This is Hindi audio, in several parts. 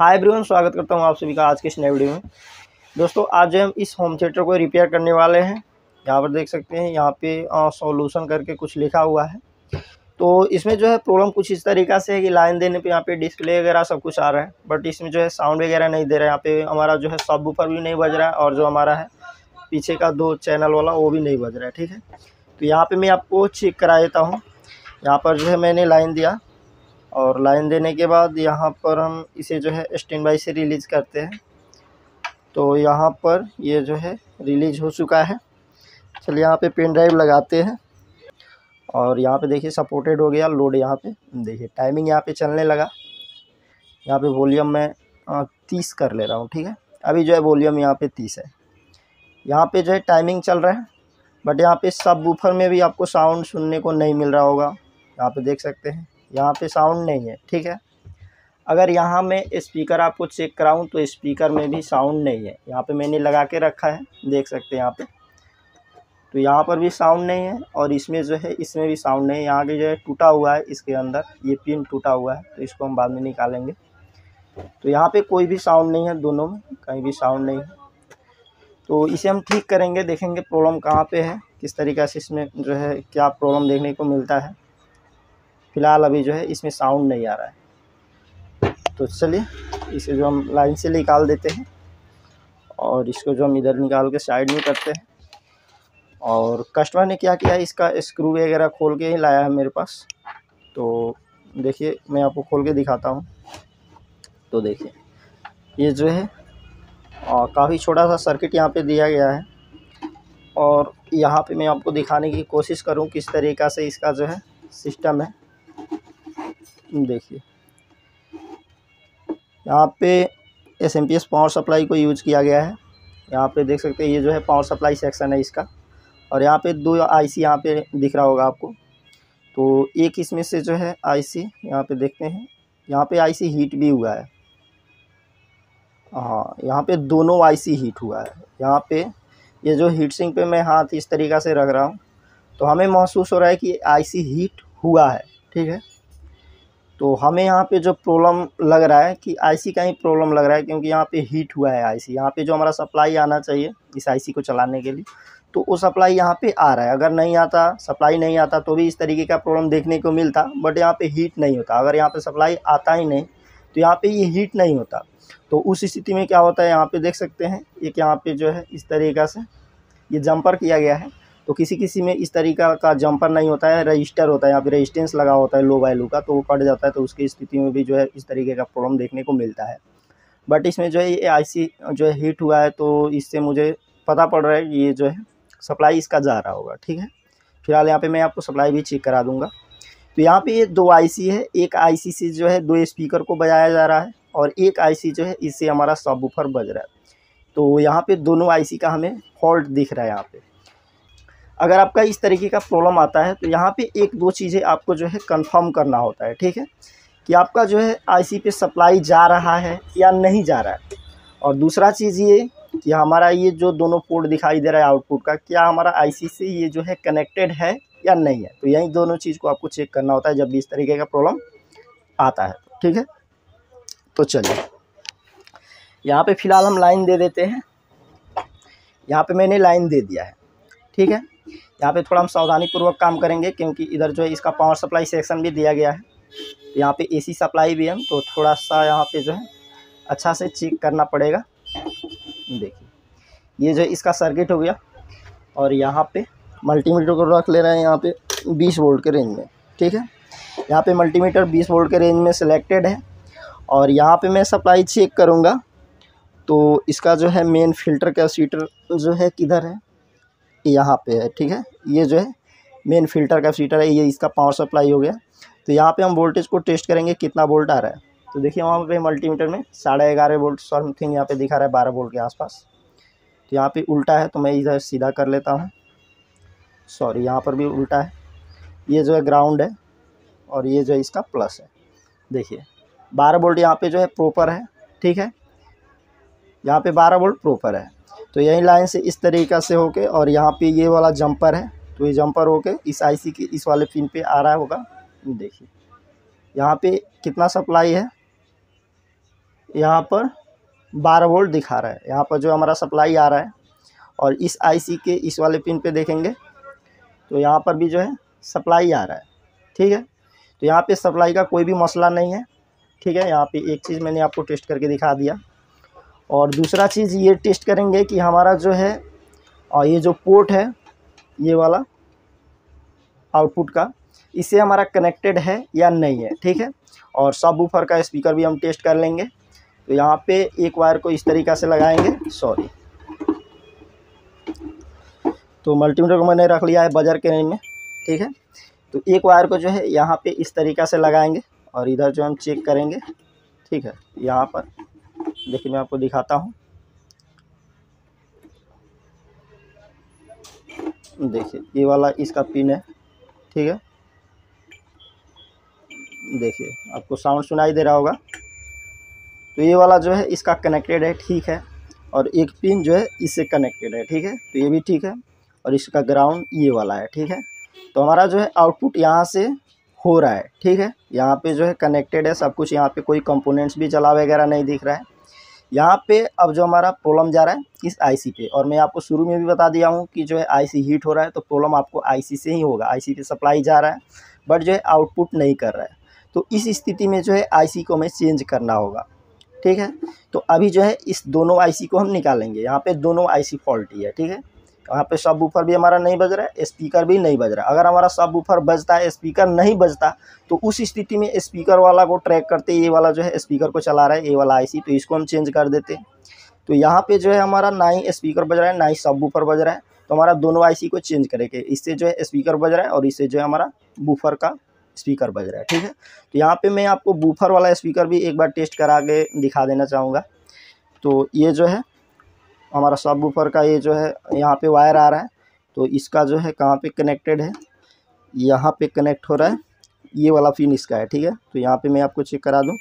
हाय एवरीवन, स्वागत करता हूँ आप सभी का आज के इस नए वीडियो में। दोस्तों, आज हम इस होम थिएटर को रिपेयर करने वाले हैं। यहाँ पर देख सकते हैं, यहाँ पे सॉल्यूशन करके कुछ लिखा हुआ है। तो इसमें जो है प्रॉब्लम कुछ इस तरीक़ा से है कि लाइन देने पे यहाँ पे डिस्प्ले वगैरह सब कुछ आ रहा है, बट इसमें जो है साउंड वगैरह नहीं दे रहा है। यहाँ पे हमारा जो है सबवूफर भी नहीं बज रहा है और जो हमारा है पीछे का 2 चैनल वाला वो भी नहीं बज रहा है। ठीक है, तो यहाँ पर मैं आपको चेक करा देता हूँ। यहाँ पर जो है मैंने लाइन दिया और लाइन देने के बाद यहाँ पर हम इसे जो है स्टैंड बाई से रिलीज़ करते हैं। तो यहाँ पर ये जो है रिलीज़ हो चुका है। चलिए यहाँ पे पेन ड्राइव लगाते हैं और यहाँ पे देखिए सपोर्टेड हो गया लोड। यहाँ पे देखिए टाइमिंग यहाँ पे चलने लगा। यहाँ पे वॉल्यूम मैं 30 कर ले रहा हूँ। ठीक है, अभी जो है वॉल्यूम यहाँ पे 30 है। यहाँ पे जो है टाइमिंग चल रहा है, बट यहाँ पे सबवूफर में भी आपको साउंड सुनने को नहीं मिल रहा होगा। यहाँ पे देख सकते हैं, यहाँ पे साउंड नहीं है। ठीक है, अगर यहाँ मैं स्पीकर आपको चेक कराऊँ तो स्पीकर में भी साउंड नहीं है। यहाँ पे मैंने लगा के रखा है, देख सकते हैं यहाँ पे, तो यहाँ पर भी साउंड नहीं है और इसमें जो है इसमें भी साउंड नहीं है। यहाँ के जो है टूटा हुआ है, इसके अंदर ये पिन टूटा हुआ है, तो इसको हम बाद में निकालेंगे। तो यहाँ पे कोई भी साउंड नहीं है, दोनों में कहीं भी साउंड नहीं है। तो इसे हम ठीक करेंगे, देखेंगे प्रॉब्लम कहाँ पे है, किस तरीक़े से इसमें जो है क्या प्रॉब्लम देखने को मिलता है। फ़िलहाल अभी जो है इसमें साउंड नहीं आ रहा है। तो चलिए इसे जो हम लाइन से निकाल देते हैं और इसको जो हम इधर निकाल के साइड में करते हैं। और कस्टमर ने क्या किया है, इसका स्क्रू वगैरह खोल के ही लाया है मेरे पास। तो देखिए मैं आपको खोल के दिखाता हूँ। तो देखिए ये जो है काफ़ी छोटा सा सर्किट यहाँ पे दिया गया है और यहाँ पे मैं आपको दिखाने की कोशिश करूँ किस तरीक़ा से इसका जो है सिस्टम है। देखिए यहाँ पे एसएमपीएस पावर सप्लाई को यूज़ किया गया है। यहाँ पे देख सकते हैं, ये जो है पावर सप्लाई सेक्शन है इसका। और यहाँ पे 2 आईसी यहाँ पे दिख रहा होगा आपको। तो एक इसमें से जो है आईसी यहाँ पे देखते हैं, यहाँ पे आईसी हीट भी हुआ है। हाँ, यहाँ पे दोनों आईसी हीट हुआ है। यहाँ पे ये जो हीट सिंक पे मैं हाथ इस तरीक़ा से रख रहा हूँ तो हमें महसूस हो रहा है कि आईसी हीट हुआ है। ठीक है, तो हमें यहाँ पे जो प्रॉब्लम लग रहा है कि आईसी का ही प्रॉब्लम लग रहा है, क्योंकि यहाँ पे हीट हुआ है आईसी। यहाँ पे जो हमारा सप्लाई आना चाहिए इस आईसी को चलाने के लिए, तो वो सप्लाई यहाँ पे आ रहा है। अगर नहीं आता, सप्लाई नहीं आता तो भी इस तरीके का प्रॉब्लम देखने को मिलता, बट यहाँ पे हीट नहीं होता। अगर यहाँ पे सप्लाई आता ही नहीं तो यहाँ पे ये हीट नहीं होता। तो उस स्थिति में क्या होता है, यहाँ पे देख सकते हैं एक यहाँ पे जो है इस तरीक़ा से ये जंपर किया गया है। तो किसी किसी में इस तरीक़ा का जंपर नहीं होता है, रजिस्टर होता है, यहाँ पे रेजिस्टेंस लगा होता है लो वैल्यू का, तो वो कट जाता है। तो उसकी स्थिति में भी जो है इस तरीके का प्रॉब्लम देखने को मिलता है। बट इसमें जो है ये आईसी जो है हीट हुआ है, तो इससे मुझे पता पड़ रहा है कि ये जो है सप्लाई इसका जा रहा होगा। ठीक है, फिलहाल यहाँ पे मैं आपको सप्लाई भी चेक करा दूँगा। तो यहाँ पे ये 2 आईसी है, एक आईसी से जो है 2 स्पीकर को बजाया जा रहा है और एक आईसी जो है इससे हमारा सबवूफर बज रहा है। तो यहाँ पे दोनों आईसी का हमें फॉल्ट दिख रहा है। यहाँ पे अगर आपका इस तरीके का प्रॉब्लम आता है तो यहाँ पे 1-2 चीज़ें आपको जो है कंफर्म करना होता है। ठीक है, कि आपका जो है आईसी पे सप्लाई जा रहा है या नहीं जा रहा है। और दूसरा चीज़ ये कि हमारा ये जो दोनों पोर्ट दिखाई दे रहा है आउटपुट का, क्या हमारा आईसी से ये जो है कनेक्टेड है या नहीं है। तो यही दोनों चीज़ को आपको चेक करना होता है जब भी इस तरीके का प्रॉब्लम आता है। ठीक है, तो चलिए यहाँ पे फ़िलहाल हम लाइन दे देते हैं। यहाँ पे मैंने लाइन दे दिया है। ठीक है, यहाँ पे थोड़ा हम सावधानीपूर्वक काम करेंगे, क्योंकि इधर जो है इसका पावर सप्लाई सेक्शन भी दिया गया है। यहाँ पे एसी सप्लाई भी है, तो थोड़ा सा यहाँ पे जो है अच्छा से चेक करना पड़ेगा। देखिए ये जो इसका सर्किट हो गया और यहाँ पे मल्टीमीटर को रख ले रहे हैं यहाँ पे 20 वोल्ट के रेंज में। ठीक है, यहाँ पे मल्टीमीटर 20 वोल्ट के रेंज में सिलेक्टेड है और यहाँ पे मैं सप्लाई चेक करूँगा तो इसका जो है मेन फ़िल्टर कैपेसिटर जो है किधर है, यहाँ पे है। ठीक है, ये जो है मेन फ़िल्टर कैपेसिटर है, ये इसका पावर सप्लाई हो गया। तो यहाँ पे हम वोल्टेज को टेस्ट करेंगे कितना वोल्ट आ रहा है। तो देखिए वहाँ पे मल्टीमीटर में 11.5 वोल्ट समथिंग यहाँ पे दिखा रहा है, 12 वोल्ट के आसपास। तो यहाँ पे उल्टा है, तो मैं इधर सीधा कर लेता हूँ। सॉरी, यहाँ पर भी उल्टा है। ये जो है ग्राउंड है और ये जो है इसका प्लस है। देखिए 12 वोल्ट यहाँ पे जो है प्रॉपर है। ठीक है, यहाँ पे 12 वोल्ट प्रॉपर है। तो यही लाइन से इस तरीक़ा से होके और यहाँ पे ये वाला जंपर है, तो ये जंपर होके इस आईसी के इस वाले पिन पे आ रहा होगा। देखिए यहाँ पे कितना सप्लाई है, यहाँ पर 12 वोल्ट दिखा रहा है। यहाँ पर जो हमारा सप्लाई आ रहा है, और इस आईसी के इस वाले पिन पे देखेंगे तो यहाँ पर भी जो है सप्लाई आ रहा है। ठीक है, तो यहाँ पे सप्लाई का कोई भी मसला नहीं है। ठीक है, यहाँ पे एक चीज़ मैंने आपको टेस्ट करके दिखा दिया। और दूसरा चीज़ ये टेस्ट करेंगे कि हमारा जो है और ये जो पोर्ट है ये वाला आउटपुट का, इससे हमारा कनेक्टेड है या नहीं है। ठीक है, और सबवूफर का स्पीकर भी हम टेस्ट कर लेंगे। तो यहाँ पे एक वायर को इस तरीक़ा से लगाएंगे, तो मल्टीमीटर को मैंने रख लिया है बजर के रेंज में। ठीक है, तो एक वायर को जो है यहाँ पे इस तरीक़ा से लगाएंगे और इधर जो हम चेक करेंगे। ठीक है, यहाँ पर देखिए मैं आपको दिखाता हूँ। देखिए ये वाला इसका पिन है। ठीक है, देखिए आपको साउंड सुनाई दे रहा होगा। तो ये वाला जो है इसका कनेक्टेड है। ठीक है, और एक पिन जो है इससे कनेक्टेड है। ठीक है, तो ये भी ठीक है, और इसका ग्राउंड ये वाला है। ठीक है, तो हमारा जो है आउटपुट यहाँ से हो रहा है। ठीक है, यहाँ पे जो है कनेक्टेड है सब कुछ। यहाँ पे कोई कंपोनेंट्स भी जला वगैरह नहीं दिख रहा है। यहाँ पे अब जो हमारा प्रॉब्लम जा रहा है इस आईसी पे, और मैं आपको शुरू में भी बता दिया हूँ कि जो है आईसी हीट हो रहा है तो प्रॉब्लम आपको आईसी से ही होगा। आईसी पे सप्लाई जा रहा है बट जो है आउटपुट नहीं कर रहा है। तो इस स्थिति में जो है आईसी को हमें चेंज करना होगा। ठीक है, तो अभी जो है इस दोनों आईसी को हम निकालेंगे। यहाँ पे दोनों आईसी फॉल्टी है। ठीक है, यहाँ पे सबवूफर भी हमारा नहीं बज रहा है, स्पीकर भी नहीं बज रहा है। अगर हमारा सबवूफर बजता है, स्पीकर नहीं बजता, तो उस स्थिति में स्पीकर वाला को ट्रैक करते ये वाला जो है स्पीकर को चला रहा है, ये वाला आईसी, तो इसको हम चेंज कर देते हैं। तो यहाँ पे जो है हमारा ना ही स्पीकर बज रहा है ना ही सबवूफर बज रहा है, तो हमारा दोनों आईसी को चेंज करेंगे। इससे जो है स्पीकर बज रहा है और इससे जो है हमारा बूफर का स्पीकर बज रहा है। ठीक है, तो यहाँ पे मैं आपको बूफर वाला स्पीकर भी एक बार टेस्ट करा के दिखा देना चाहूँगा। तो ये जो है हमारा सबवूफर का ये जो है यहाँ पे वायर आ रहा है, तो इसका जो है कहाँ पे कनेक्टेड है, यहाँ पे कनेक्ट हो रहा है, ये वाला पिन इसका है। ठीक है, तो यहाँ पे मैं आपको चेक करा दूँ।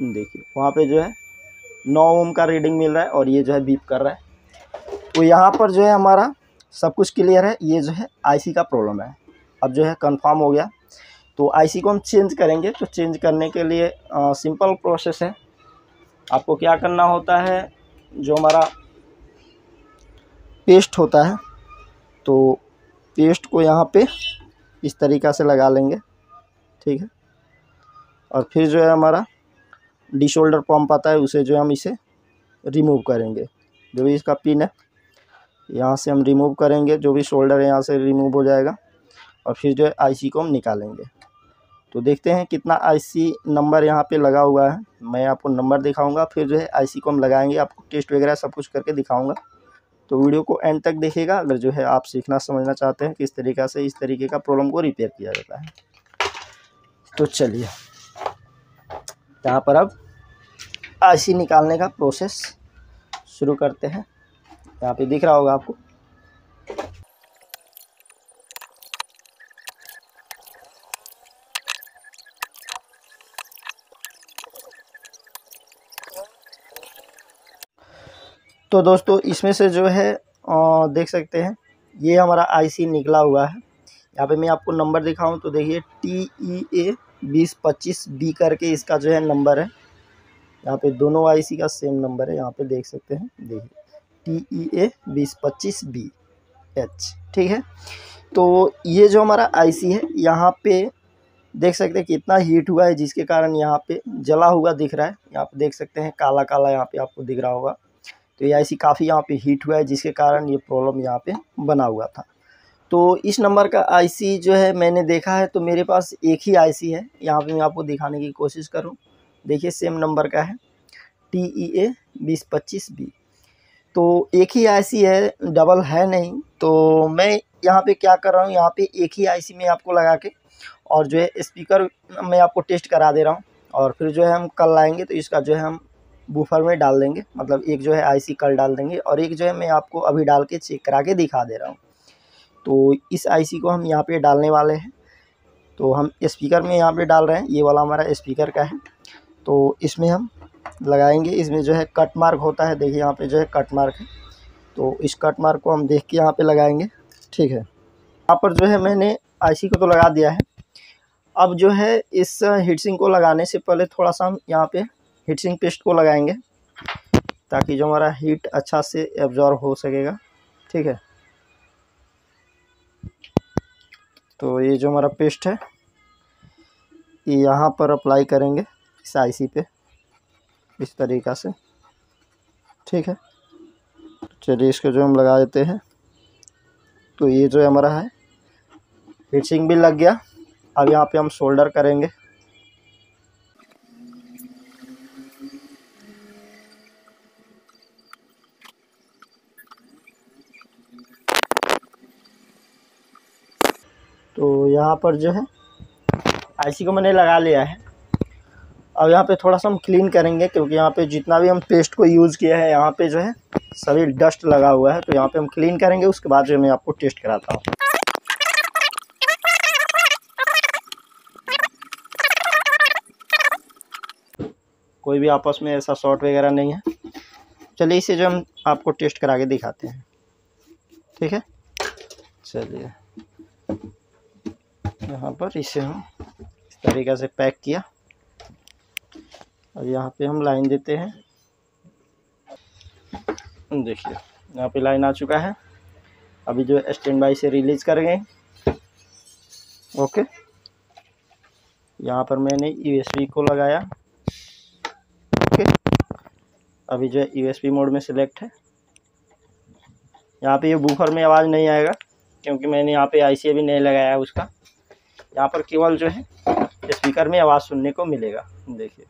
देखिए वहाँ पे जो है 9 ओम का रीडिंग मिल रहा है और ये जो है बीप कर रहा है। तो यहाँ पर जो है हमारा सब कुछ क्लियर है। ये जो है आईसी का प्रॉब्लम है। अब जो है कंफर्म हो गया, तो आईसी को हम चेंज करेंगे। तो चेंज करने के लिए सिंपल प्रोसेस है। आपको क्या करना होता है, जो हमारा पेस्ट होता है तो पेस्ट को यहाँ पे इस तरीक़ा से लगा लेंगे। ठीक है, और फिर जो है हमारा डिशोल्डर पंप आता है, उसे जो है हम इसे रिमूव करेंगे। जो भी इसका पिन है यहाँ से हम रिमूव करेंगे, जो भी शोल्डर है यहाँ से रिमूव हो जाएगा, और फिर जो है आईसी को हम निकालेंगे। तो देखते हैं कितना आईसी नंबर यहाँ पे लगा हुआ है। मैं आपको नंबर दिखाऊंगा, फिर जो है आईसी को हम लगाएंगे, आपको टेस्ट वगैरह सब कुछ करके दिखाऊंगा। तो वीडियो को एंड तक देखिएगा अगर जो है आप सीखना समझना चाहते हैं किस तरीक़ा से इस तरीके का प्रॉब्लम को रिपेयर किया जाता है। तो चलिए यहाँ पर अब आईसी निकालने का प्रोसेस शुरू करते हैं। यहाँ पे दिख रहा होगा आपको। तो दोस्तों इसमें से जो है देख सकते हैं ये हमारा आईसी निकला हुआ है। यहाँ पे मैं आपको नंबर दिखाऊं तो देखिए TEA 2025B करके इसका जो है नंबर है। यहाँ पे दोनों आईसी का सेम नंबर है, यहाँ पे देख सकते हैं। देखिए TEA 2025BH। ठीक है, तो ये जो हमारा आईसी है यहाँ पे देख सकते हैं कितना हीट हुआ है, जिसके कारण यहाँ पे जला हुआ दिख रहा है। यहाँ पे देख सकते हैं काला काला यहाँ पे आपको दिख रहा होगा। तो ये आईसी काफ़ी यहाँ पे हीट हुआ है, जिसके कारण ये प्रॉब्लम यहाँ पे बना हुआ था। तो इस नंबर का आईसी जो है मैंने देखा है, तो मेरे पास एक ही आईसी है। यहाँ पे मैं आपको दिखाने की कोशिश करूँ, देखिए सेम नंबर का है TEA 2025B। तो एक ही आईसी है, डबल है नहीं। तो मैं यहाँ पे क्या कर रहा हूँ, यहाँ पे एक ही आईसी में आपको लगा के और जो है स्पीकर मैं आपको टेस्ट करा दे रहा हूँ, और फिर जो है हम कल लाएंगे तो इसका जो है हम बूफर में डाल देंगे। मतलब एक जो है आईसी कल डाल देंगे और एक जो है मैं आपको अभी डाल के चेक करा के दिखा दे रहा हूँ। तो इस आईसी को हम यहाँ पे डालने वाले हैं। तो हम स्पीकर में यहाँ पे डाल रहे हैं, ये वाला हमारा स्पीकर का है। तो इसमें हम लगाएंगे, इसमें जो है कट मार्क होता है, देखिए यहाँ पे जो है कट मार्क है। तो इस कट मार्क को हम देख के यहाँ पे लगाएंगे। ठीक है, यहाँ पर जो है मैंने आईसी को तो लगा दिया है। अब जो है इस हीट सिंक को लगाने से पहले थोड़ा सा हम यहाँ पे हीट सिंक पेस्ट को लगाएंगे ताकि जो हमारा हीट अच्छा से एब्जॉर्ब हो सकेगा। ठीक है, तो ये जो हमारा पेस्ट है ये यहाँ पर अप्लाई करेंगे इस आईसी पे इस तरीक़ा से। ठीक है, चलिए इसको जो हम लगा देते हैं। तो ये जो हमारा है हीट सिंक भी लग गया। अब यहाँ पे हम सोल्डर करेंगे। तो यहाँ पर जो है आईसी को मैंने लगा लिया है। अब यहाँ पे थोड़ा सा हम क्लीन करेंगे क्योंकि यहाँ पे जितना भी हम पेस्ट को यूज़ किया है यहाँ पे जो है सभी डस्ट लगा हुआ है। तो यहाँ पे हम क्लीन करेंगे, उसके बाद जो मैं आपको टेस्ट कराता हूँ। कोई भी आपस में ऐसा शॉर्ट वगैरह नहीं है। चलिए इसे जो हम आपको टेस्ट करा के दिखाते हैं। ठीक है, चलिए यहाँ पर इसे हम इस तरीक़े से पैक किया। और यहाँ पे हम लाइन देते हैं। देखिए यहाँ पे लाइन आ चुका है। अभी जो स्टैंड बाई से रिलीज़ करेंगे। ओके, यहाँ पर मैंने यूएसबी को लगाया। ओके, अभी जो है यूएसबी मोड में सिलेक्ट है। यहाँ पे ये बूफर में आवाज़ नहीं आएगा क्योंकि मैंने यहाँ पे आईसी भी नहीं लगाया है उसका। यहाँ पर केवल जो है स्पीकर में आवाज़ सुनने को मिलेगा। देखिए,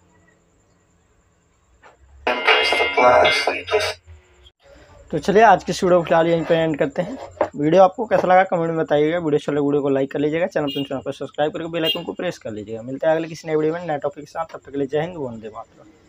तो चलिए आज की वीडियो फिलहाल यहीं पर एंड करते हैं। वीडियो आपको कैसा लगा कमेंट में बताइएगा। वीडियो चले वीडियो को लाइक कर लीजिएगा, चैनल को सब्सक्राइब करके बेल आइकन को प्रेस कर लीजिएगा। मिलते हैं अगले किसी नए वीडियो में नए टॉपिक के साथ। तब तक के लिए जय हिंद, वंदे मातरम।